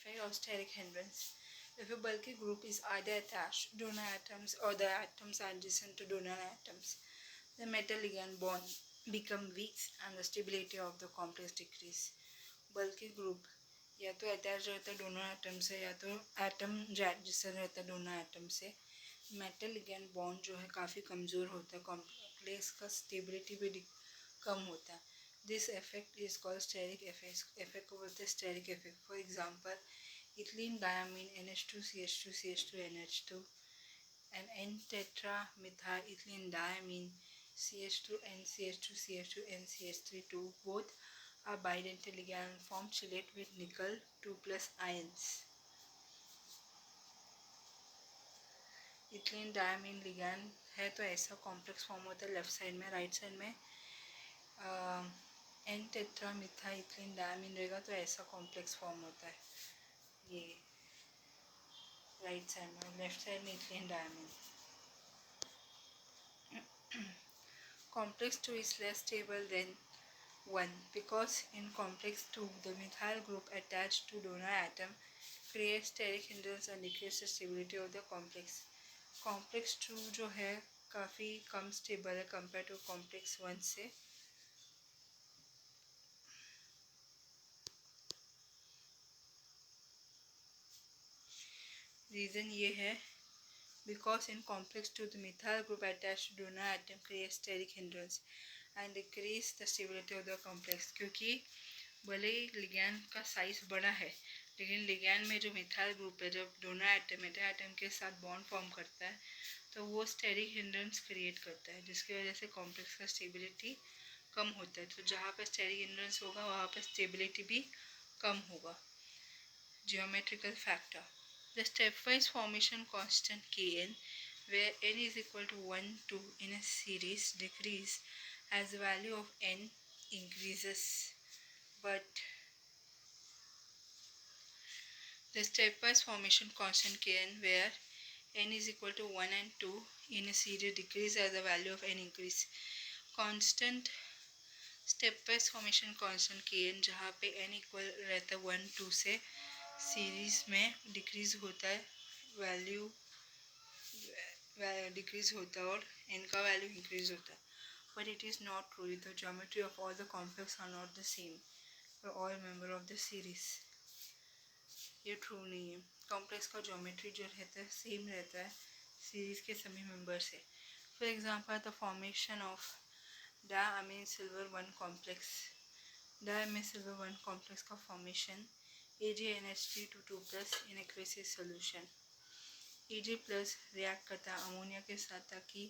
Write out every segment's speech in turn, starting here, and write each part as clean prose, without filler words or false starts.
effect of steric hindrance. If a bulky group is either attached to donor atoms or the atoms adjacent to donor atoms, the metal ligand bond become weak and the stability of the complex decrease. Bulky group या तो attach रहता है दोनों atom से या तो atom जो adjacent रहता है दोनों एटम से, मेटल लिगैंड बॉन्ड जो है काफ़ी कमज़ोर होता है, कॉम्प्लेक्स का स्टेबिलिटी भी कम होता है. This effect is called steric effect को बोलते हैं steric effect. For example ethylene diamine NH2CH2CH2NH2 and N-tetramethyl ethylene diamine CH2NCH2CH2NCH3 both are bidentate ligand and form chelate with nickel 2 plus ions. Ethylene diamine ligand है तो ऐसा complex form होता है left side में. Right side में N टेट्रामिथाइल ethylene diamine रहेगा तो ऐसा कॉम्प्लेक्स फॉर्म होता है. ये राइट साइड में, लेफ्ट साइड में ethylene diamine. Complex 2 is less stable than 1 because in complex 2 the methyl group attached to donor atom creates steric hindrance and decreases the stability of the complex. Complex 2 जो है काफ़ी कम stable है compare to complex 1 से. Reason ये है because in complex 2 the methyl group attached to donor atom creates steric hindrance and decrease the stability of the complex. क्योंकि भले ही ligand का साइज बड़ा है लेकिन लिगैंड में जो मिथाइल ग्रुप है जब डोनर एटम के साथ बॉन्ड फॉर्म करता है तो वो स्टेरिक हिंड्रेंस क्रिएट करता है जिसकी वजह से कॉम्प्लेक्स का स्टेबिलिटी कम होता है. तो जहाँ पर स्टेरिक हिंड्रेंस होगा वहाँ पर स्टेबिलिटी भी कम होगा. Geometrical factor. The stepwise formation constant Kn, where n is equal to 1, 2 in a series, decrease as the value of n increases. But the stepwise formation constant Kn, where n is equal to 1 and 2 in a series, decrease as the value of n increase. Constant stepwise formation constant Kn जहाँ पे n equal रहता है 1, 2 से series में decrease होता है, value decrease होता है और n का वैल्यू इंक्रीज होता है. But it is not true. The geometry of all the complex are not the same for all member of the series. ये ट्रू नहीं है. कॉम्प्लेक्स का ज्योमेट्री जो रहता है सेम रहता है सीरीज के सभी मेंबर से. For example the formation of diammine silver 1 complex. Diammine silver 1 complex का formation AgNH3 in aqueous solution. Ag plus react करता है अमोनिया के साथ ताकि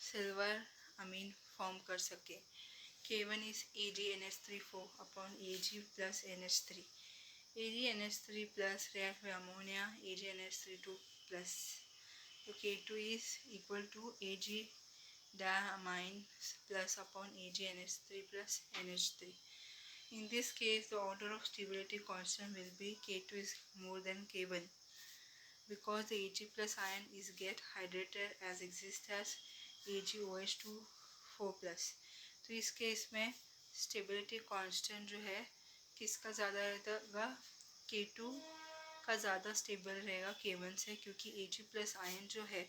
सिल्वर अमीन फॉर्म कर सके. K1 is AgNH3 4 upon Ag plus NH3. AgNH3 plus react with ammonia AgNH3 plus. So K2 is equal to Ag diamine plus upon AgNH3 plus NH3. In this case, the order of stability constant will be K2 is more than K1 because the Ag plus ion is get hydrated as exists as AgOH2 4+. तो इस case में stability constant जो है किसका ज़्यादा रहेगा, K2 का ज़्यादा स्टेबल रहेगा K1 से क्योंकि Ag प्लस आयन जो है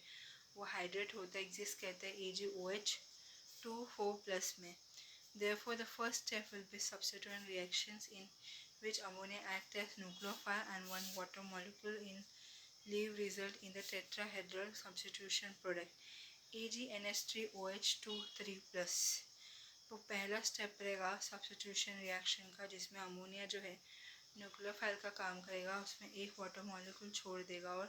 वो हाइड्रेट होता है, एग्जिस्ट कहता है AgOH2 4+ में. Therefore, the first step will be substituent reactions in which ammonia acts as nucleophile and one water molecule in leave result in the tetrahedral substitution product AgNH3OH2 3+. तो पहला स्टेप रहेगा substitution reaction का जिसमें ammonia जो है nucleophile का काम करेगा, उसमें एक वाटर मॉलिक्यूल छोड़ देगा और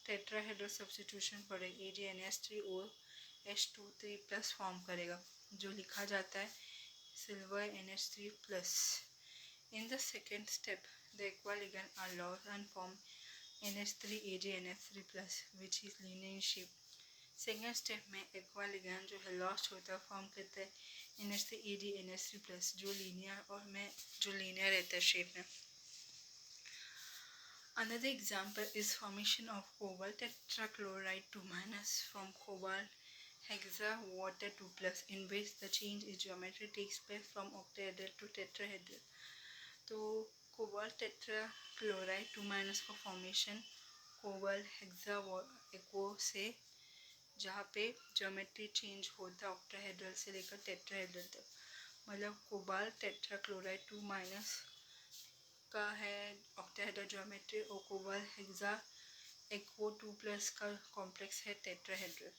tetrahedral substitution product AgNH3OH2 3+ form करेगा जो लिखा जाता है silver NH3+. In the second step, the aqua ligand are lost and form NH3 AgNH3+, which is linear in shape. Second step में एक्वा लिगैंड जो है लॉस्ट होता है फॉर्म करता है NH3 AgNH3+ जो लीनियर रहता है शेप में. Another example is formation of cobalt tetrachloride 2- from cobalt hexa water 2+, in which the change in geometry takes place from octahedral to tetrahedral. तो कोबाल्ट टेट्रा क्लोराइड 2- का formation cobalt hexa एक्वो से, जहाँ पे geometry change होता है octahedral से लेकर tetrahedral तक। मतलब कोबाल्ट टेट्रा क्लोराइड 2- का है ऑक्टाहेड्रल ज्योमेट्री और कोबाल्ट हेक्सा एक्वो 2+ का कॉम्प्लेक्स है टेट्राहेड्रल।